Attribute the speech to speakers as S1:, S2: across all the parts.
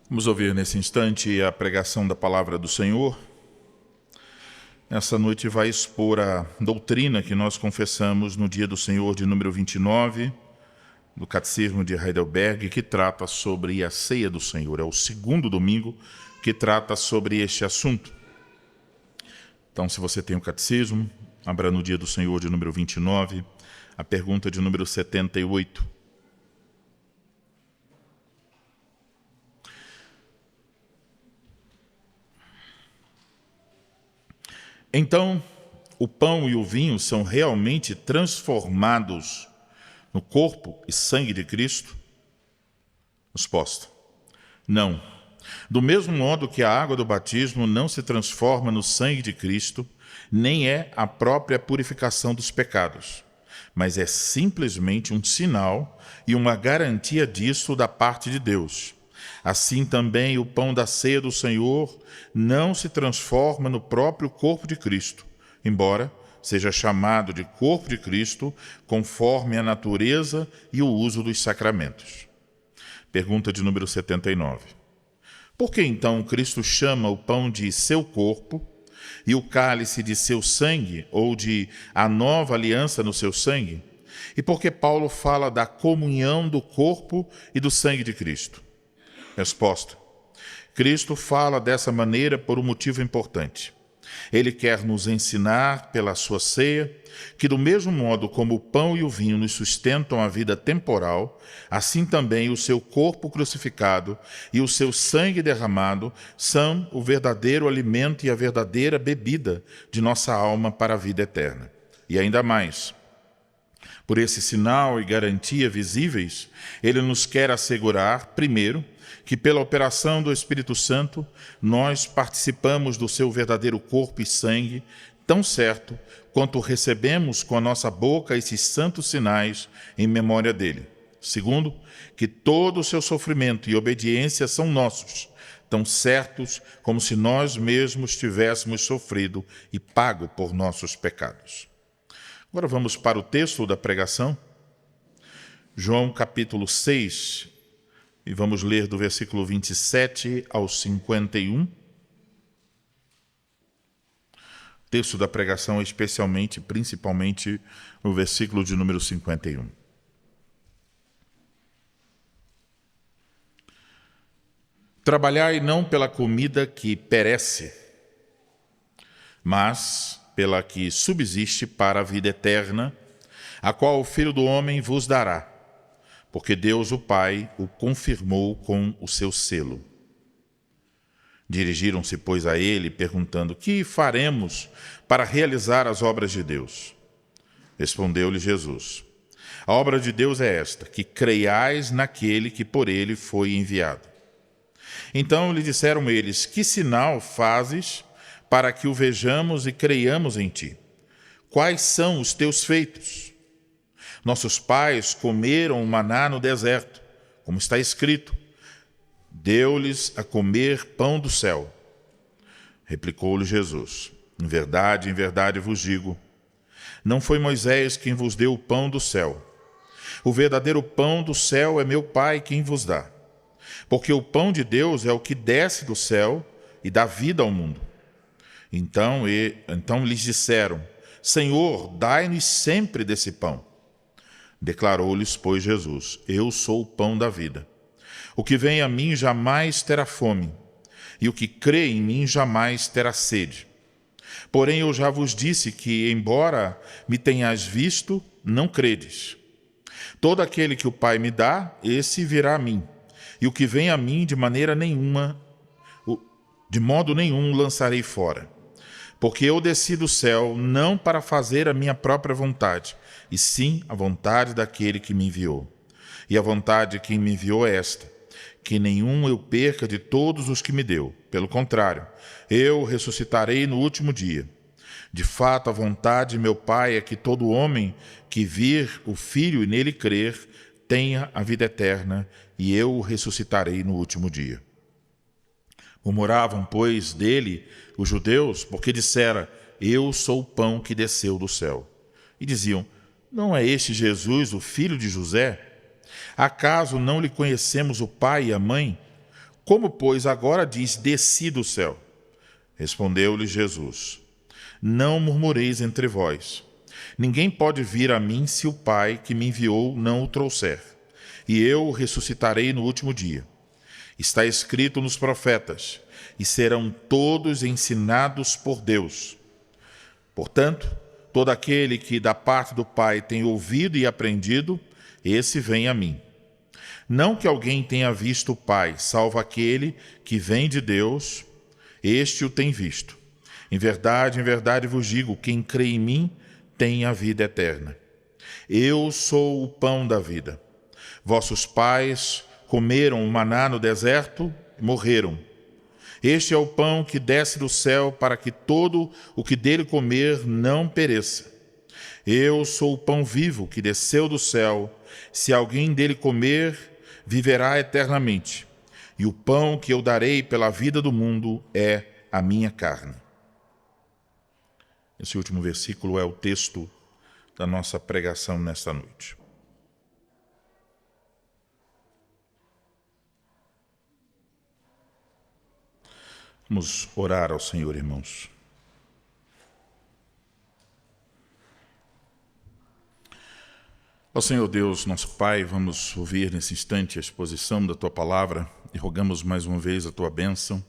S1: Vamos ouvir nesse instante a pregação da palavra do Senhor. Essa noite vai expor a doutrina que nós confessamos no Dia do Senhor de número 29, do Catecismo de Heidelberg, que trata sobre a ceia do Senhor. É o segundo domingo que trata sobre este assunto. Então, se você tem o Catecismo, abra no Dia do Senhor de número 29, a pergunta de número 78. Então, o pão e o vinho são realmente transformados no corpo e sangue de Cristo? Resposta: não. Do mesmo modo que a água do batismo não se transforma no sangue de Cristo, nem é a própria purificação dos pecados, mas é simplesmente um sinal e uma garantia disso da parte de Deus. Assim também o pão da ceia do Senhor não se transforma no próprio corpo de Cristo, embora seja chamado de corpo de Cristo conforme a natureza e o uso dos sacramentos. Pergunta de número 79. Por que então Cristo chama o pão de seu corpo e o cálice de seu sangue, ou de a nova aliança no seu sangue? E por que Paulo fala da comunhão do corpo e do sangue de Cristo? Resposta: Cristo fala dessa maneira por um motivo importante. Ele quer nos ensinar, pela sua ceia, que do mesmo modo como o pão e o vinho nos sustentam a vida temporal, assim também o seu corpo crucificado e o seu sangue derramado são o verdadeiro alimento e a verdadeira bebida de nossa alma para a vida eterna. E ainda mais, por esse sinal e garantia visíveis, ele nos quer assegurar, primeiro, que pela operação do Espírito Santo, nós participamos do seu verdadeiro corpo e sangue, tão certo quanto recebemos com a nossa boca esses santos sinais em memória dele. Segundo, que todo o seu sofrimento e obediência são nossos, tão certos como se nós mesmos tivéssemos sofrido e pago por nossos pecados. Agora vamos para o texto da pregação. João capítulo 6, e vamos ler do versículo 27 ao 51. O texto da pregação, principalmente, o versículo de número 51. Trabalhai não pela comida que perece, mas pela que subsiste para a vida eterna, a qual o Filho do Homem vos dará, porque Deus o Pai o confirmou com o seu selo. Dirigiram-se, pois, a ele, perguntando: que faremos para realizar as obras de Deus? Respondeu-lhe Jesus: a obra de Deus é esta, que creiais naquele que por ele foi enviado. Então lhe disseram eles: que sinal fazes para que o vejamos e creiamos em ti? Quais são os teus feitos? Nossos pais comeram o maná no deserto, como está escrito: deu-lhes a comer pão do céu. Replicou-lhe Jesus: em verdade vos digo, não foi Moisés quem vos deu o pão do céu. O verdadeiro pão do céu é meu Pai quem vos dá. Porque o pão de Deus é o que desce do céu e dá vida ao mundo. Então lhes disseram: Senhor, dai-nos sempre desse pão. Declarou-lhes, pois, Jesus: eu sou o pão da vida. O que vem a mim jamais terá fome, e o que crê em mim jamais terá sede. Porém, eu já vos disse que, embora me tenhais visto, não credes. Todo aquele que o Pai me dá, esse virá a mim, e o que vem a mim, de modo nenhum lançarei fora. Porque eu desci do céu não para fazer a minha própria vontade, e sim a vontade daquele que me enviou. E a vontade de quem me enviou é esta: que nenhum eu perca de todos os que me deu. Pelo contrário, eu ressuscitarei no último dia. De fato, a vontade de meu Pai é que todo homem que vir o Filho e nele crer tenha a vida eterna, e eu o ressuscitarei no último dia. Murmuravam, pois, dele os judeus, porque dissera: eu sou o pão que desceu do céu. E diziam: Não é este Jesus, o filho de José? Acaso não lhe conhecemos o pai e a mãe? Como, pois, agora diz, desci do céu? Respondeu-lhe Jesus: Não murmureis entre vós. Ninguém pode vir a mim se o Pai que me enviou não o trouxer, e eu o ressuscitarei no último dia. Está escrito nos profetas, e serão todos ensinados por Deus. Portanto, todo aquele que da parte do Pai tem ouvido e aprendido, esse vem a mim. Não que alguém tenha visto o Pai, salvo aquele que vem de Deus, este o tem visto. Em verdade vos digo, quem crê em mim tem a vida eterna. Eu sou o pão da vida. Vossos pais comeram o maná no deserto e morreram. Este é o pão que desce do céu para que todo o que dele comer não pereça. Eu sou o pão vivo que desceu do céu. Se alguém dele comer, viverá eternamente. E o pão que eu darei pela vida do mundo é a minha carne. Esse último versículo é o texto da nossa pregação nesta noite. Vamos orar ao Senhor, irmãos. Ó Senhor Deus, nosso Pai, vamos ouvir nesse instante a exposição da Tua Palavra e rogamos mais uma vez a Tua bênção,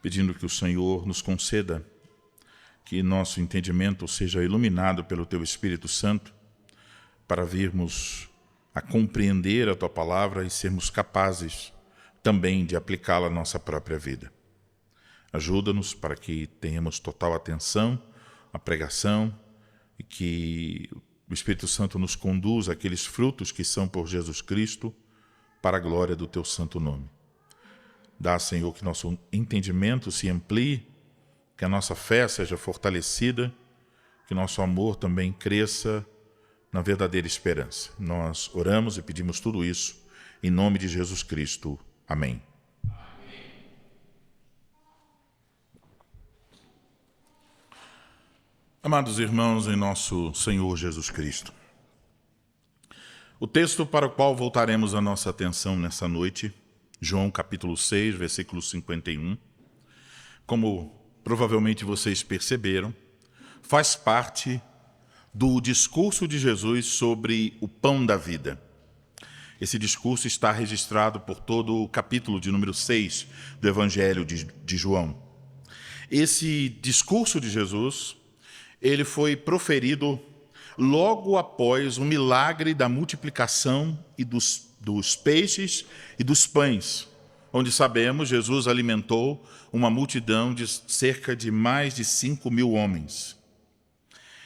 S1: pedindo que o Senhor nos conceda que nosso entendimento seja iluminado pelo Teu Espírito Santo para virmos a compreender a Tua Palavra e sermos capazes também de aplicá-la à nossa própria vida. Ajuda-nos para que tenhamos total atenção à pregação e que o Espírito Santo nos conduza àqueles frutos que são por Jesus Cristo para a glória do Teu santo nome. Dá, Senhor, que nosso entendimento se amplie, que a nossa fé seja fortalecida, que nosso amor também cresça na verdadeira esperança. Nós oramos e pedimos tudo isso em nome de Jesus Cristo. Amém. Amados irmãos em nosso Senhor Jesus Cristo, o texto para o qual voltaremos a nossa atenção nessa noite, João capítulo 6, versículo 51, como provavelmente vocês perceberam, faz parte do discurso de Jesus sobre o pão da vida. Esse discurso está registrado por todo o capítulo de número 6 do Evangelho de João. Esse discurso de Jesus, ele foi proferido logo após o milagre da multiplicação e dos peixes e dos pães, onde sabemos Jesus alimentou uma multidão de cerca de mais de 5.000 homens.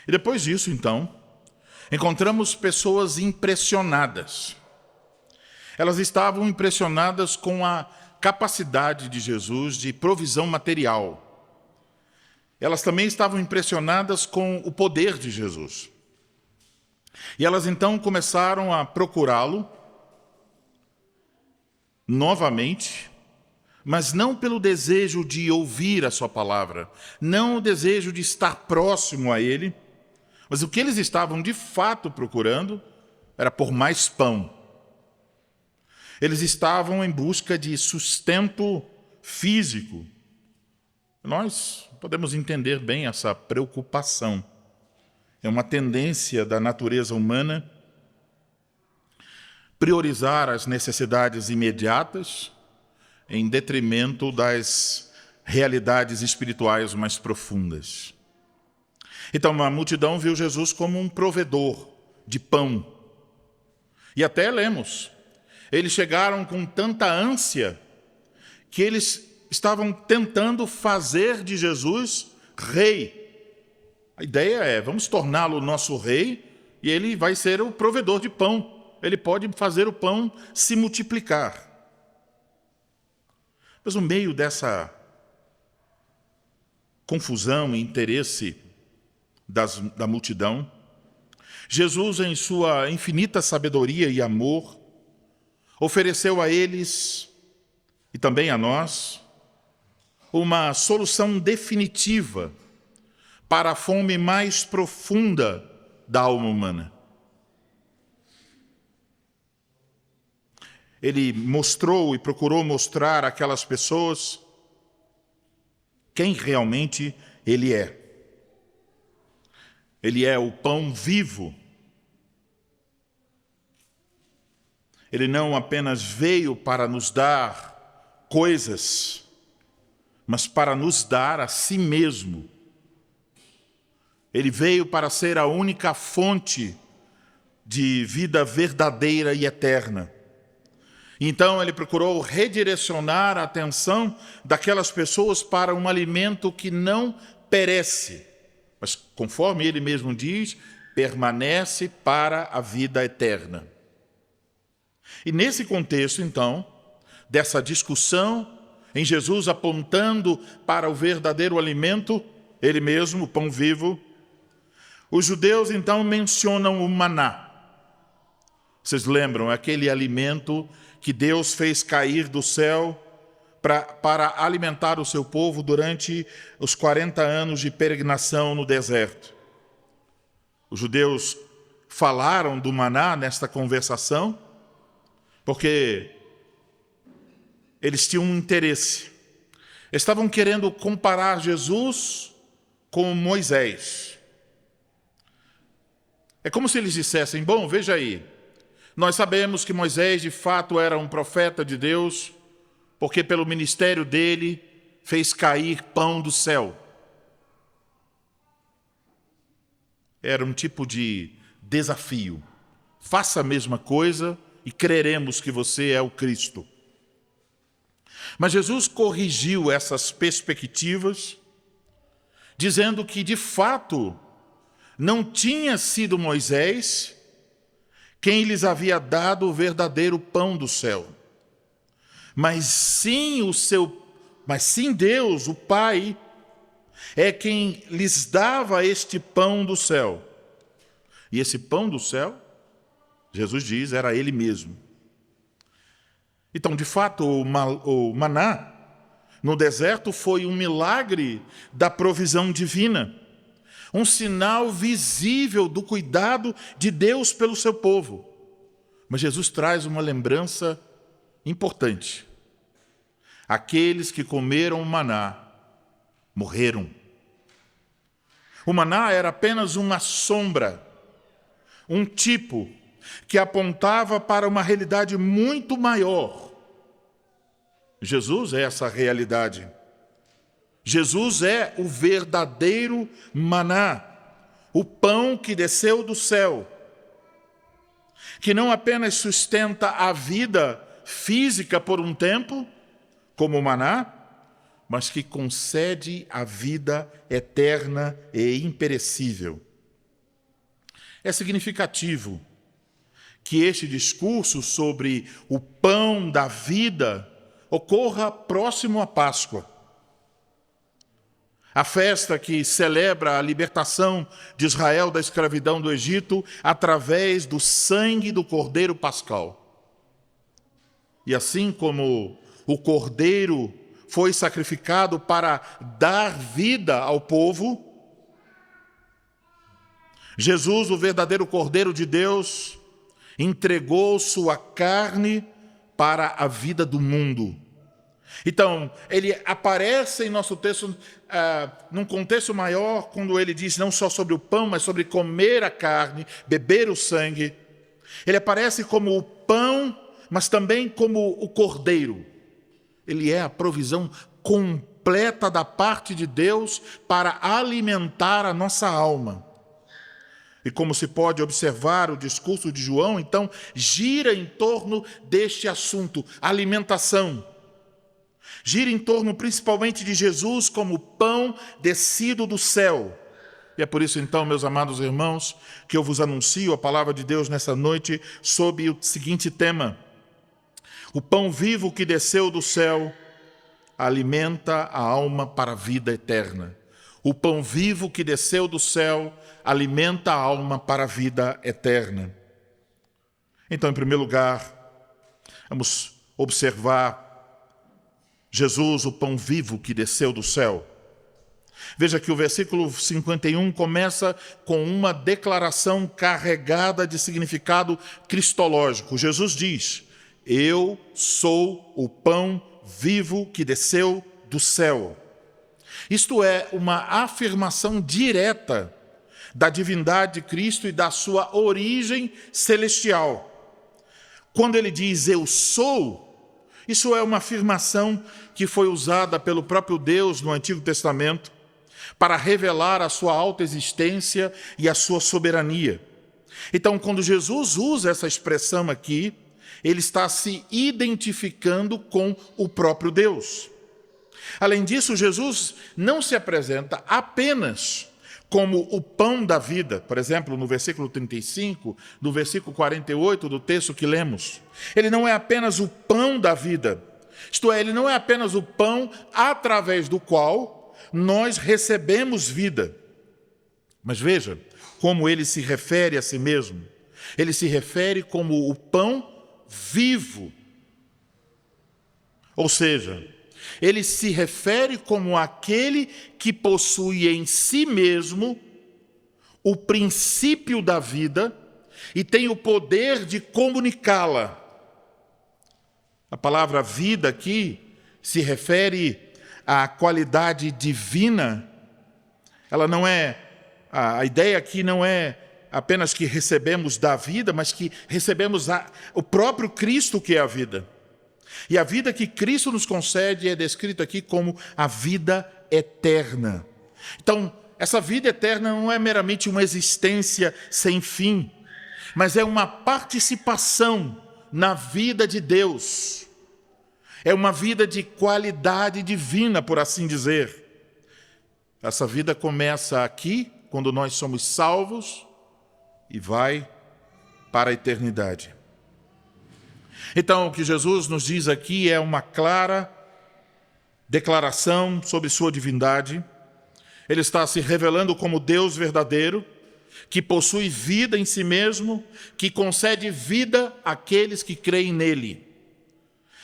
S1: E depois disso, então, encontramos pessoas impressionadas. Elas estavam impressionadas com a capacidade de Jesus de provisão material. Elas também estavam impressionadas com o poder de Jesus. E elas então começaram a procurá-lo novamente, mas não pelo desejo de ouvir a sua palavra, não o desejo de estar próximo a ele, mas o que eles estavam de fato procurando era por mais pão. Eles estavam em busca de sustento físico. Nós podemos entender bem essa preocupação. É uma tendência da natureza humana priorizar as necessidades imediatas em detrimento das realidades espirituais mais profundas. Então, a multidão viu Jesus como um provedor de pão. E até lemos, eles chegaram com tanta ânsia que eles estavam tentando fazer de Jesus rei. A ideia é, vamos torná-lo nosso rei e ele vai ser o provedor de pão. Ele pode fazer o pão se multiplicar. Mas no meio dessa confusão e interesse da multidão, Jesus, em sua infinita sabedoria e amor, ofereceu a eles e também a nós uma solução definitiva para a fome mais profunda da alma humana. ele mostrou e procurou mostrar àquelas pessoas quem realmente ele é. Ele é o pão vivo. Ele não apenas veio para nos dar coisas, mas para nos dar a si mesmo. Ele veio para ser a única fonte de vida verdadeira e eterna. Então ele procurou redirecionar a atenção daquelas pessoas para um alimento que não perece, mas conforme ele mesmo diz, permanece para a vida eterna. E nesse contexto, então, dessa discussão, em Jesus apontando para o verdadeiro alimento, ele mesmo, o pão vivo, os judeus então mencionam o maná. Vocês lembram, aquele alimento que Deus fez cair do céu para alimentar o seu povo durante os 40 anos de peregrinação no deserto. Os judeus falaram do maná nesta conversação porque eles tinham um interesse. Estavam querendo comparar Jesus com Moisés. É como se eles dissessem, bom, veja aí, nós sabemos que Moisés de fato era um profeta de Deus, porque pelo ministério dele fez cair pão do céu. Era um tipo de desafio. Faça a mesma coisa e creremos que você é o Cristo. Mas Jesus corrigiu essas perspectivas, dizendo que de fato não tinha sido Moisés quem lhes havia dado o verdadeiro pão do céu, mas sim Deus, o Pai, é quem lhes dava este pão do céu. E esse pão do céu, Jesus diz, era ele mesmo. Então, de fato, o maná no deserto foi um milagre da provisão divina, um sinal visível do cuidado de Deus pelo seu povo. Mas Jesus traz uma lembrança importante. Aqueles que comeram o maná morreram. O maná era apenas uma sombra, um tipo que apontava para uma realidade muito maior. Jesus é essa realidade. Jesus é o verdadeiro maná, o pão que desceu do céu, que não apenas sustenta a vida física por um tempo, como o maná, mas que concede a vida eterna e imperecível. É significativo que este discurso sobre o pão da vida ocorra próximo à Páscoa. A festa que celebra a libertação de Israel da escravidão do Egito através do sangue do Cordeiro Pascal. E assim como o Cordeiro foi sacrificado para dar vida ao povo, Jesus, o verdadeiro Cordeiro de Deus, entregou sua carne para a vida do mundo. Então, ele aparece em nosso texto num contexto maior, quando ele diz não só sobre o pão, mas sobre comer a carne, beber o sangue. Ele aparece como o pão, mas também como o cordeiro. Ele é a provisão completa da parte de Deus para alimentar a nossa alma. E como se pode observar, o discurso de João, então, gira em torno deste assunto, alimentação. Gira em torno principalmente de Jesus como pão descido do céu. E é por isso, então, meus amados irmãos, que eu vos anuncio a palavra de Deus nessa noite sob o seguinte tema: o pão vivo que desceu do céu alimenta a alma para a vida eterna. O pão vivo que desceu do céu alimenta a alma para a vida eterna. Então, em primeiro lugar, vamos observar Jesus, o pão vivo que desceu do céu. Veja que o versículo 51 começa com uma declaração carregada de significado cristológico. Jesus diz: Eu sou o pão vivo que desceu do céu. Isto é uma afirmação direta da divindade de Cristo e da sua origem celestial. Quando ele diz eu sou, isso é uma afirmação que foi usada pelo próprio Deus no Antigo Testamento para revelar a sua autoexistência e a sua soberania. Então, quando Jesus usa essa expressão aqui, ele está se identificando com o próprio Deus. Além disso, Jesus não se apresenta apenas como o pão da vida, por exemplo, no versículo 35, no versículo 48 do texto que lemos. Ele não é apenas o pão da vida, isto é, ele não é apenas o pão através do qual nós recebemos vida. Mas veja como ele se refere a si mesmo. Ele se refere como o pão vivo. Ou seja, ele se refere como aquele que possui em si mesmo o princípio da vida e tem o poder de comunicá-la. A palavra vida aqui se refere à qualidade divina. Ela não é, a ideia aqui não é apenas que recebemos da vida, mas que recebemos o próprio Cristo que é a vida. E a vida que Cristo nos concede é descrita aqui como a vida eterna. Então, essa vida eterna não é meramente uma existência sem fim, mas é uma participação na vida de Deus. É uma vida de qualidade divina, por assim dizer. Essa vida começa aqui, quando nós somos salvos, e vai para a eternidade. Então, o que Jesus nos diz aqui é uma clara declaração sobre sua divindade. Ele está se revelando como Deus verdadeiro, que possui vida em si mesmo, que concede vida àqueles que creem nele.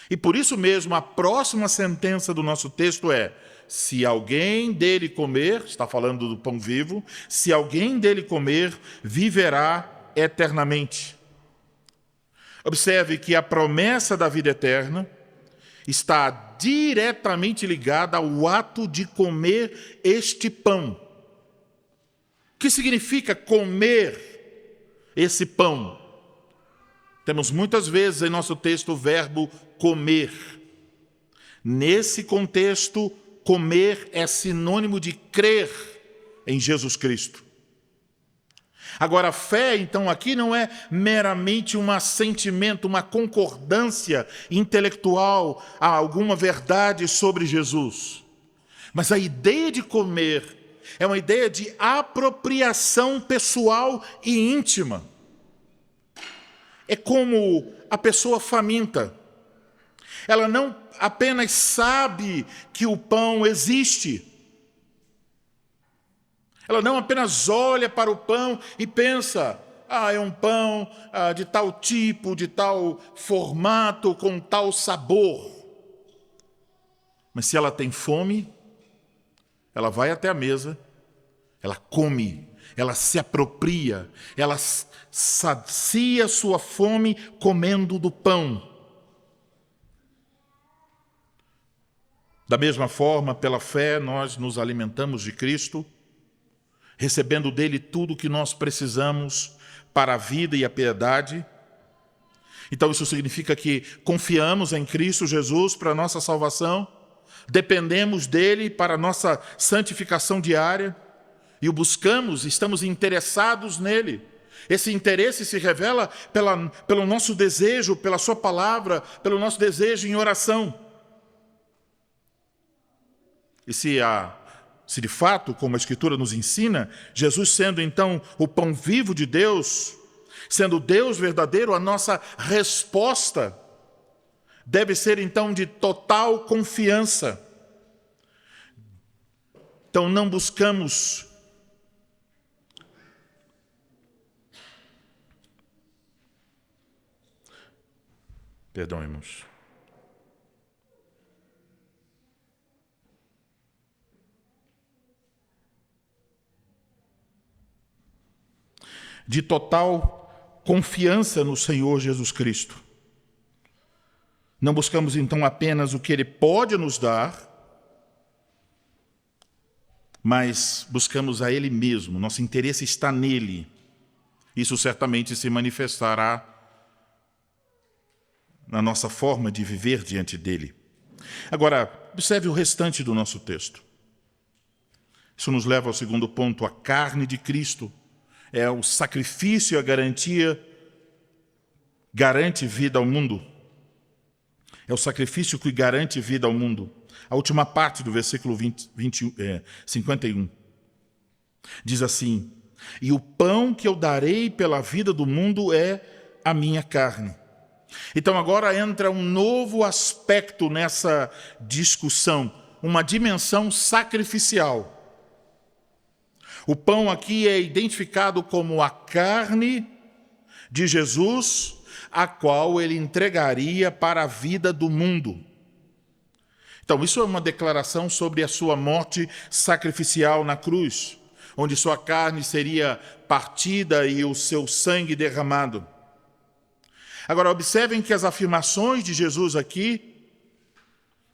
S1: E por isso mesmo, a próxima sentença do nosso texto é: se alguém dele comer, está falando do pão vivo, se alguém dele comer, viverá eternamente. Observe que a promessa da vida eterna está diretamente ligada ao ato de comer este pão. O que significa comer esse pão? Temos muitas vezes em nosso texto o verbo comer. Nesse contexto, comer é sinônimo de crer em Jesus Cristo. Agora, a fé, então, aqui não é meramente um assentimento, uma concordância intelectual a alguma verdade sobre Jesus. Mas a ideia de comer é uma ideia de apropriação pessoal e íntima. É como a pessoa faminta. Ela não apenas sabe que o pão existe. Ela não apenas olha para o pão e pensa: é um pão de tal tipo, de tal formato, com tal sabor. Mas se ela tem fome, ela vai até a mesa, ela come, ela se apropria, ela sacia sua fome comendo do pão. Da mesma forma, pela fé, nós nos alimentamos de Cristo, recebendo dele tudo o que nós precisamos para a vida e a piedade. Então isso significa que confiamos em Cristo Jesus para a nossa salvação, dependemos dele para a nossa santificação diária e o buscamos, estamos interessados nele. Esse interesse se revela pelo nosso desejo, pela sua palavra, pelo nosso desejo em oração. E se de fato, como a Escritura nos ensina, Jesus sendo então o pão vivo de Deus, sendo Deus verdadeiro, a nossa resposta deve ser então de total confiança. Então não buscamos perdão, irmãos. De total confiança no Senhor Jesus Cristo. Não buscamos então apenas o que Ele pode nos dar, mas buscamos a Ele mesmo. Nosso interesse está nele. Isso certamente se manifestará na nossa forma de viver diante dele. Agora, observe o restante do nosso texto. Isso nos leva ao segundo ponto. A carne de Cristo é o sacrifício e a garantia, garante vida ao mundo. É o sacrifício que garante vida ao mundo. A última parte do versículo 51 diz assim: e o pão que eu darei pela vida do mundo é a minha carne. Então agora entra um novo aspecto nessa discussão, uma dimensão sacrificial. O pão aqui é identificado como a carne de Jesus, a qual ele entregaria para a vida do mundo. Então, isso é uma declaração sobre a sua morte sacrificial na cruz, onde sua carne seria partida e o seu sangue derramado. Agora, observem que as afirmações de Jesus aqui,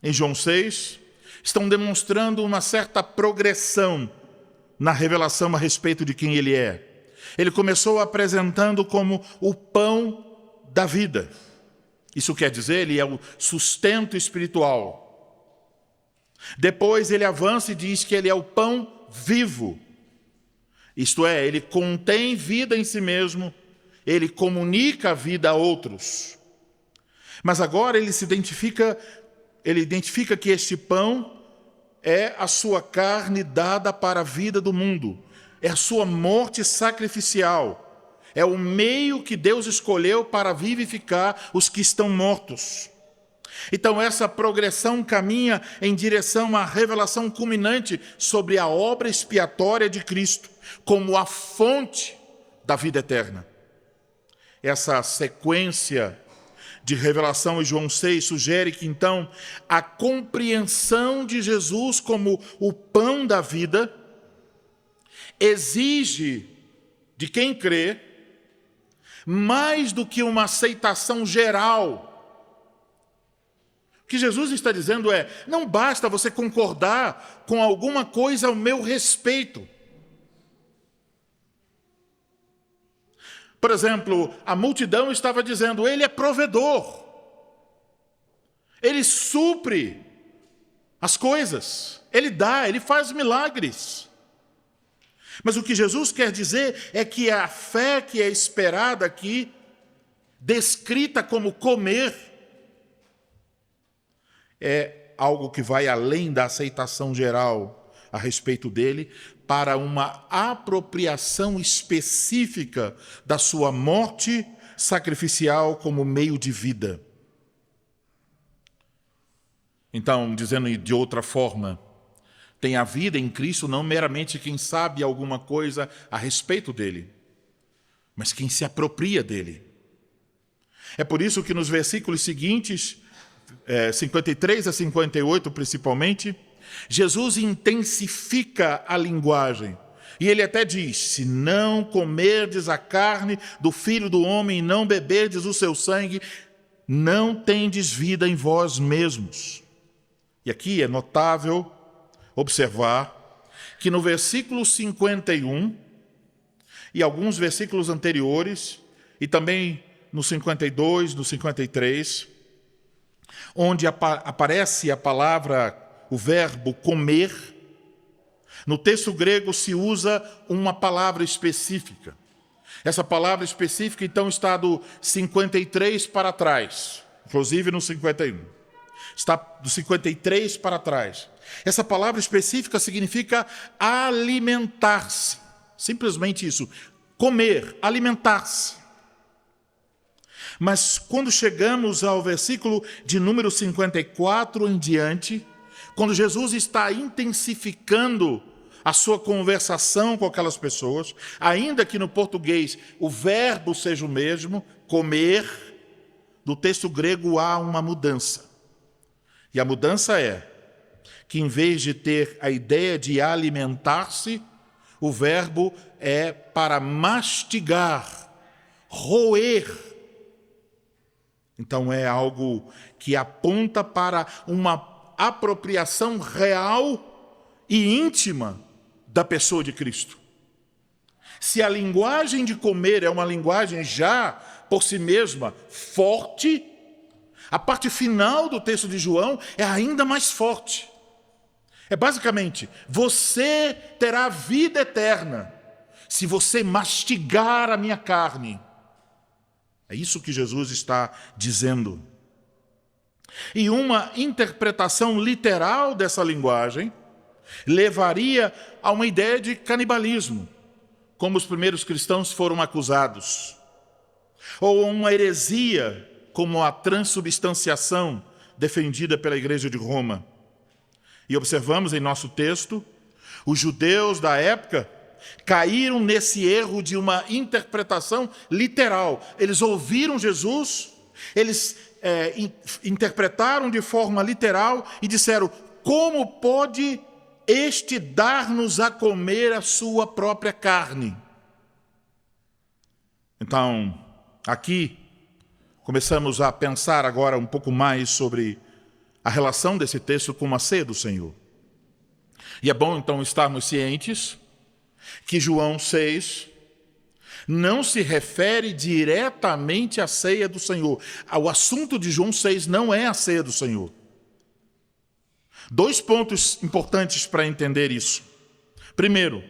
S1: em João 6, estão demonstrando uma certa progressão na revelação a respeito de quem ele é. Ele começou apresentando como o pão da vida. Isso quer dizer, ele é o sustento espiritual. Depois ele avança e diz que ele é o pão vivo. Isto é, ele contém vida em si mesmo, ele comunica a vida a outros. Mas agora ele identifica que este pão é a sua carne dada para a vida do mundo. É a sua morte sacrificial. É o meio que Deus escolheu para vivificar os que estão mortos. Então essa progressão caminha em direção à revelação culminante sobre a obra expiatória de Cristo, como a fonte da vida eterna. Essa sequência de revelação em João 6 sugere que, então, a compreensão de Jesus como o pão da vida exige de quem crê mais do que uma aceitação geral. O que Jesus está dizendo é, não basta você concordar com alguma coisa ao meu respeito. Por exemplo, a multidão estava dizendo, ele é provedor. Ele supre as coisas. Ele dá, ele faz milagres. Mas o que Jesus quer dizer é que a fé que é esperada aqui, descrita como comer, é algo que vai além da aceitação geral a respeito dele, para uma apropriação específica da sua morte sacrificial como meio de vida. Então, dizendo de outra forma, tem a vida em Cristo não meramente quem sabe alguma coisa a respeito dele, mas quem se apropria dele. É por isso que nos versículos seguintes, 53 a 58 principalmente, Jesus intensifica a linguagem. E ele até diz, se não comerdes a carne do Filho do Homem e não beberdes o seu sangue, não tendes vida em vós mesmos. E aqui é notável observar que no versículo 51 e alguns versículos anteriores, e também no 52, no 53, onde aparece a palavra, o verbo comer, no texto grego se usa uma palavra específica. Essa palavra específica, então, está do 53 para trás, inclusive no 51. Está do 53 para trás. Essa palavra específica significa alimentar-se. Simplesmente isso. Comer, alimentar-se. Mas quando chegamos ao versículo de número 54 em diante, quando Jesus está intensificando a sua conversação com aquelas pessoas, ainda que no português o verbo seja o mesmo, comer, no texto grego há uma mudança. E a mudança é que, em vez de ter a ideia de alimentar-se, o verbo é para mastigar, roer. Então é algo que aponta para uma apropriação real e íntima da pessoa de Cristo. Se a linguagem de comer é uma linguagem já por si mesma forte, a parte final do texto de João é ainda mais forte. É basicamente, você terá vida eterna se você mastigar a minha carne. É isso que Jesus está dizendo. E uma interpretação literal dessa linguagem levaria a uma ideia de canibalismo, como os primeiros cristãos foram acusados, ou uma heresia, como a transubstanciação defendida pela Igreja de Roma. E observamos em nosso texto, os judeus da época caíram nesse erro de uma interpretação literal. Eles ouviram Jesus, eles interpretaram de forma literal e disseram: como pode este dar-nos a comer a sua própria carne? Então, aqui, começamos a pensar agora um pouco mais sobre a relação desse texto com a ceia do Senhor. E é bom, então, estarmos cientes que João 6 não se refere diretamente à ceia do Senhor. O assunto de João 6 não é a ceia do Senhor. 2 pontos importantes para entender isso. Primeiro,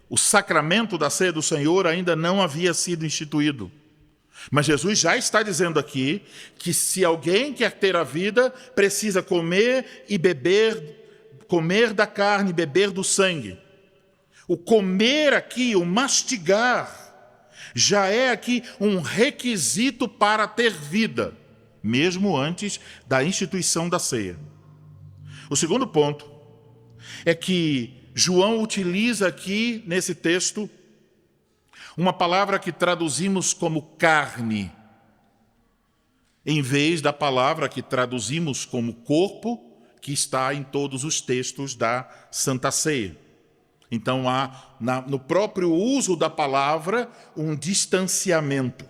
S1: o sacramento da ceia do Senhor ainda não havia sido instituído. Mas Jesus já está dizendo aqui que se alguém quer ter a vida, precisa comer e beber, comer da carne e beber do sangue. O comer aqui, o mastigar, já é aqui um requisito para ter vida, mesmo antes da instituição da ceia. O segundo ponto é que João utiliza aqui, nesse texto, uma palavra que traduzimos como carne, em vez da palavra que traduzimos como corpo, que está em todos os textos da Santa Ceia. Então há, no próprio uso da palavra, um distanciamento.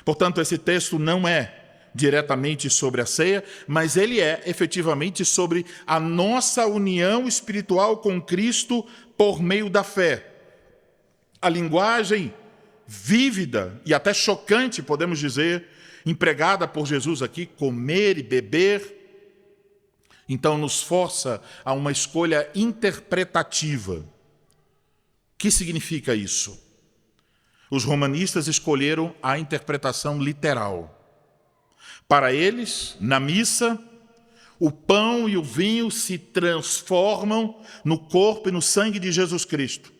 S1: Portanto, esse texto não é diretamente sobre a ceia, mas ele é efetivamente sobre a nossa união espiritual com Cristo por meio da fé. A linguagem vívida e até chocante, podemos dizer, empregada por Jesus aqui, comer e beber, então nos força a uma escolha interpretativa. O que significa isso? Os romanistas escolheram a interpretação literal. Para eles, na missa, o pão e o vinho se transformam no corpo e no sangue de Jesus Cristo.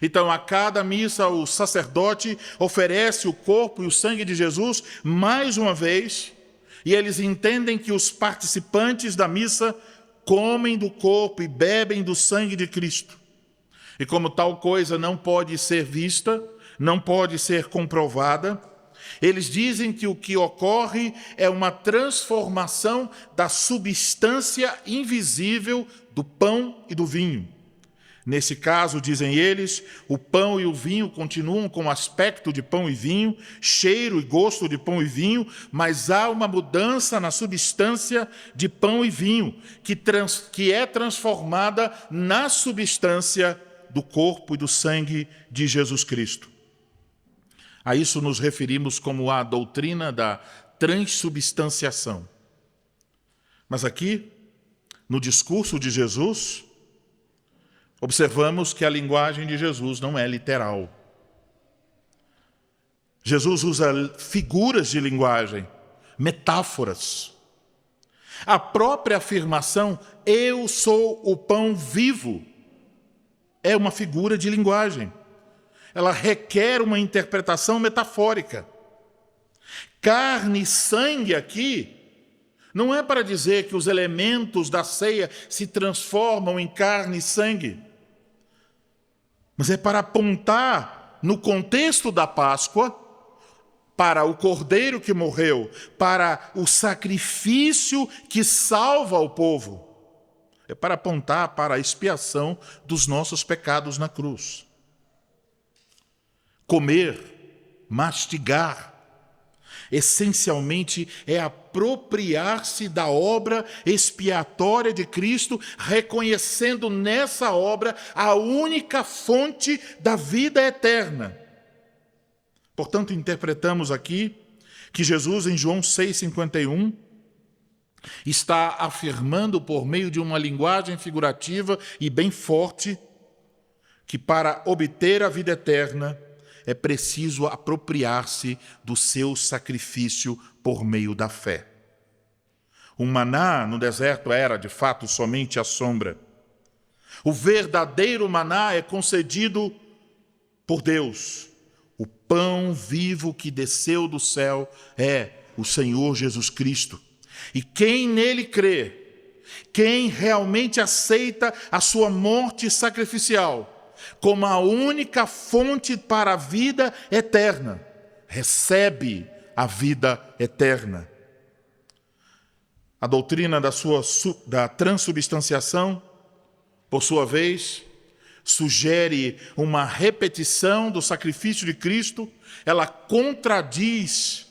S1: Então, a cada missa, o sacerdote oferece o corpo e o sangue de Jesus mais uma vez, e eles entendem que os participantes da missa comem do corpo e bebem do sangue de Cristo. E como tal coisa não pode ser vista, não pode ser comprovada, eles dizem que o que ocorre é uma transformação da substância invisível do pão e do vinho. Nesse caso, dizem eles, o pão e o vinho continuam com aspecto de pão e vinho, cheiro e gosto de pão e vinho, mas há uma mudança na substância de pão e vinho, que é transformada na substância do corpo e do sangue de Jesus Cristo. A isso nos referimos como a doutrina da transubstanciação. Mas aqui, no discurso de Jesus, observamos que a linguagem de Jesus não é literal. Jesus usa figuras de linguagem, metáforas. A própria afirmação, eu sou o pão vivo, é uma figura de linguagem. Ela requer uma interpretação metafórica. Carne e sangue aqui não é para dizer que os elementos da ceia se transformam em carne e sangue, mas é para apontar, no contexto da Páscoa, para o Cordeiro que morreu, para o sacrifício que salva o povo. É para apontar para a expiação dos nossos pecados na cruz. Comer, mastigar, Essencialmente, é apropriar-se da obra expiatória de Cristo, reconhecendo nessa obra a única fonte da vida eterna. Portanto, interpretamos aqui que Jesus, em João 6,51, está afirmando, por meio de uma linguagem figurativa e bem forte, que para obter a vida eterna é preciso apropriar-se do seu sacrifício por meio da fé. O maná no deserto era, de fato, somente a sombra. O verdadeiro maná é concedido por Deus. O pão vivo que desceu do céu é o Senhor Jesus Cristo. E quem nele crê, quem realmente aceita a sua morte sacrificial como a única fonte para a vida eterna, recebe a vida eterna. A doutrina da transubstanciação, por sua vez, sugere uma repetição do sacrifício de Cristo. Ela contradiz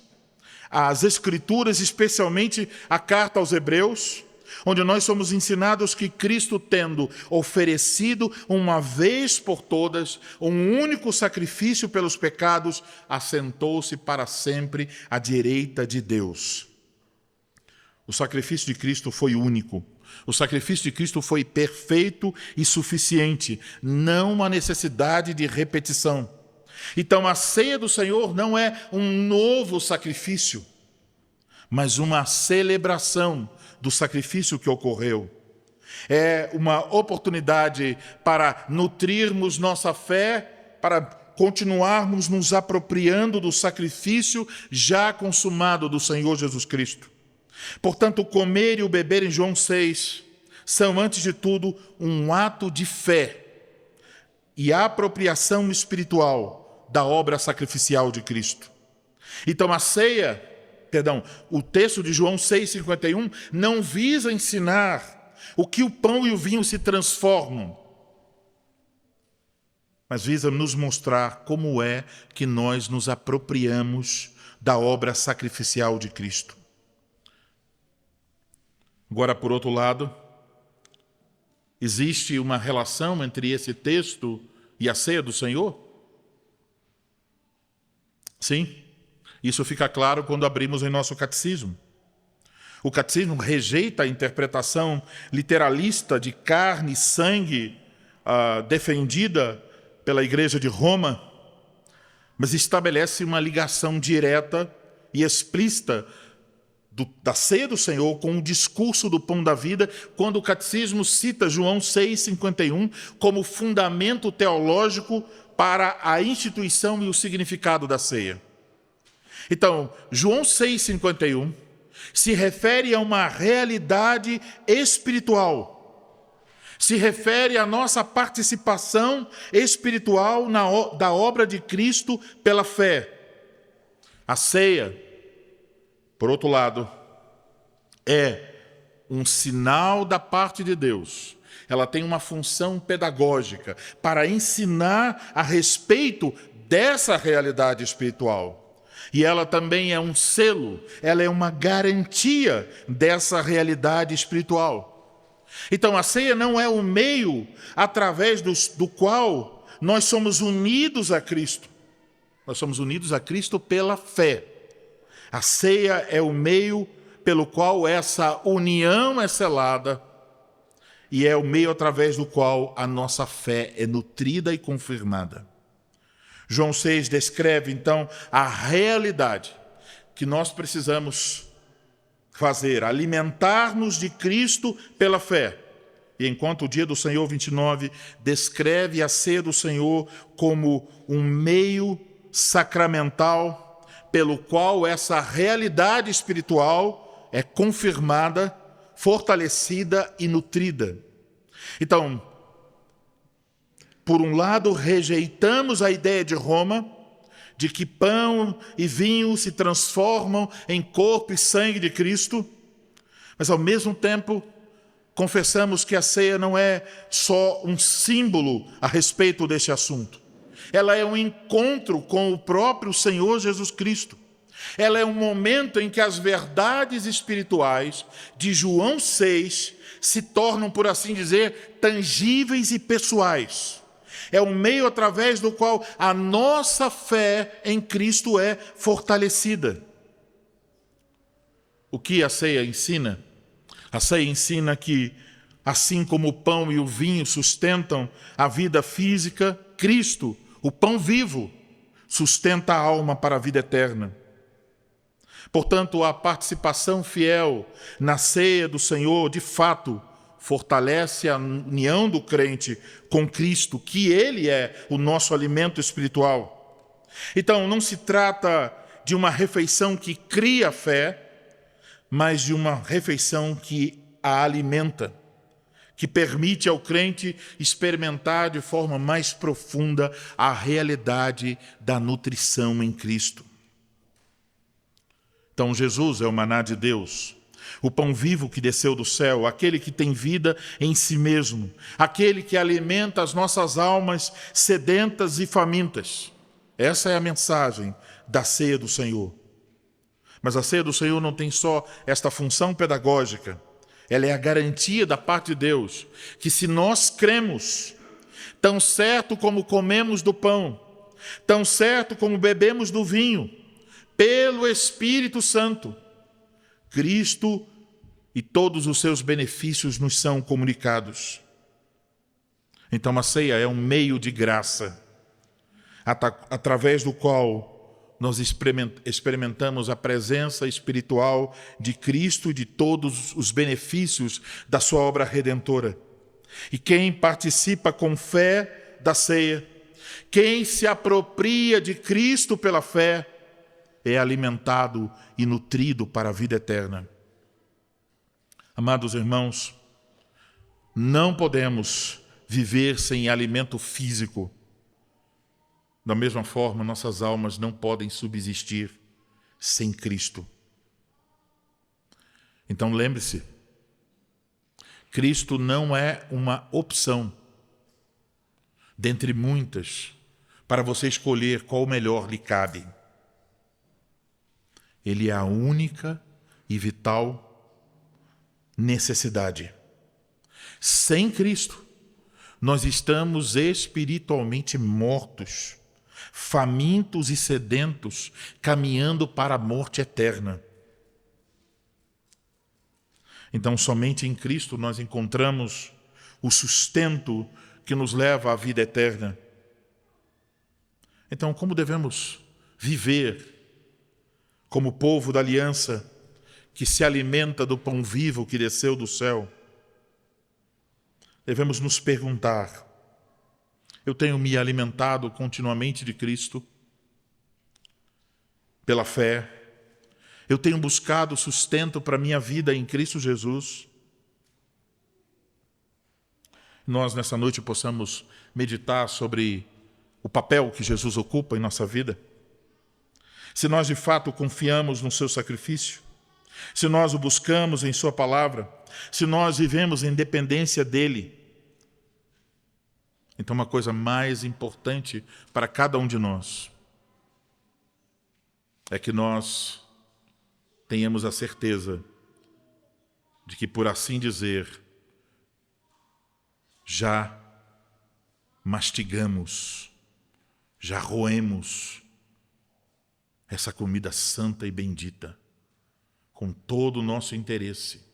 S1: as Escrituras, especialmente a carta aos Hebreus, onde nós somos ensinados que Cristo, tendo oferecido uma vez por todas um único sacrifício pelos pecados, assentou-se para sempre à direita de Deus. O sacrifício de Cristo foi único. O sacrifício de Cristo foi perfeito e suficiente, não há necessidade de repetição. Então, a ceia do Senhor não é um novo sacrifício, mas uma celebração do sacrifício que ocorreu. É uma oportunidade para nutrirmos nossa fé, para continuarmos nos apropriando do sacrifício já consumado do Senhor Jesus Cristo. Portanto, o comer e o beber em João 6 são, antes de tudo, um ato de fé e apropriação espiritual da obra sacrificial de Cristo. Então, o texto de João 6,51 não visa ensinar o que o pão e o vinho se transformam, mas visa nos mostrar como é que nós nos apropriamos da obra sacrificial de Cristo. Agora, por outro lado, existe uma relação entre esse texto e a ceia do Senhor? Sim, isso fica claro quando abrimos em nosso catecismo. O catecismo rejeita a interpretação literalista de carne e sangue defendida pela Igreja de Roma, mas estabelece uma ligação direta e explícita da ceia do Senhor com o discurso do pão da vida, quando o catecismo cita João 6,51 como fundamento teológico para a instituição e o significado da ceia. Então, João 6,51 se refere a uma realidade espiritual, se refere à nossa participação espiritual da obra de Cristo pela fé. A ceia, por outro lado, é um sinal da parte de Deus. Ela tem uma função pedagógica para ensinar a respeito dessa realidade espiritual. E ela também é um selo, ela é uma garantia dessa realidade espiritual. Então, a ceia não é o meio através do qual nós somos unidos a Cristo. Nós somos unidos a Cristo pela fé. A ceia é o meio pelo qual essa união é selada e é o meio através do qual a nossa fé é nutrida e confirmada. João 6 descreve, então, a realidade que nós precisamos fazer, alimentar-nos de Cristo pela fé. E enquanto o dia do Senhor 29 descreve a ceia do Senhor como um meio sacramental pelo qual essa realidade espiritual é confirmada, fortalecida e nutrida. Então, por um lado, rejeitamos a ideia de Roma, de que pão e vinho se transformam em corpo e sangue de Cristo, mas ao mesmo tempo confessamos que a ceia não é só um símbolo a respeito deste assunto. Ela é um encontro com o próprio Senhor Jesus Cristo. Ela é um momento em que as verdades espirituais de João 6 se tornam, por assim dizer, tangíveis e pessoais. É um meio através do qual a nossa fé em Cristo é fortalecida. O que a ceia ensina? A ceia ensina que, assim como o pão e o vinho sustentam a vida física, Cristo, o pão vivo, sustenta a alma para a vida eterna. Portanto, a participação fiel na ceia do Senhor, de fato, fortalece a união do crente com Cristo, que Ele é o nosso alimento espiritual. Então, não se trata de uma refeição que cria fé, mas de uma refeição que a alimenta, que permite ao crente experimentar de forma mais profunda a realidade da nutrição em Cristo. Então, Jesus é o maná de Deus, o pão vivo que desceu do céu, aquele que tem vida em si mesmo, aquele que alimenta as nossas almas sedentas e famintas. Essa é a mensagem da ceia do Senhor. Mas a ceia do Senhor não tem só esta função pedagógica, ela é a garantia da parte de Deus, que se nós cremos, tão certo como comemos do pão, tão certo como bebemos do vinho, pelo Espírito Santo, Cristo e todos os seus benefícios nos são comunicados. Então a ceia é um meio de graça, através do qual nós experimentamos a presença espiritual de Cristo e de todos os benefícios da sua obra redentora. E quem participa com fé da ceia, quem se apropria de Cristo pela fé, é alimentado e nutrido para a vida eterna. Amados irmãos, não podemos viver sem alimento físico. Da mesma forma, nossas almas não podem subsistir sem Cristo. Então lembre-se, Cristo não é uma opção dentre muitas para você escolher qual melhor lhe cabe. Ele é a única e vital necessidade. Sem Cristo, nós estamos espiritualmente mortos, famintos e sedentos, caminhando para a morte eterna. Então, somente em Cristo nós encontramos o sustento que nos leva à vida eterna. Então, como devemos viver como povo da aliança que se alimenta do pão vivo que desceu do céu? Devemos nos perguntar: eu tenho me alimentado continuamente de Cristo? Pela fé, eu tenho buscado sustento para a minha vida em Cristo Jesus? Nós, nessa noite, possamos meditar sobre o papel que Jesus ocupa em nossa vida. Se nós, de fato, confiamos no seu sacrifício, se nós o buscamos em sua palavra, se nós vivemos em dependência dele, então uma coisa mais importante para cada um de nós é que nós tenhamos a certeza de que, por assim dizer, já mastigamos, já roemos essa comida santa e bendita, com todo o nosso interesse,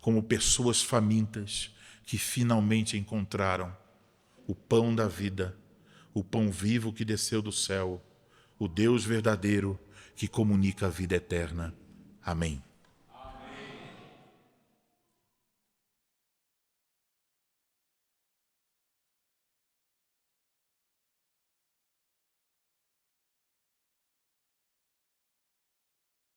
S1: como pessoas famintas que finalmente encontraram o pão da vida, o pão vivo que desceu do céu, o Deus verdadeiro que comunica a vida eterna. Amém.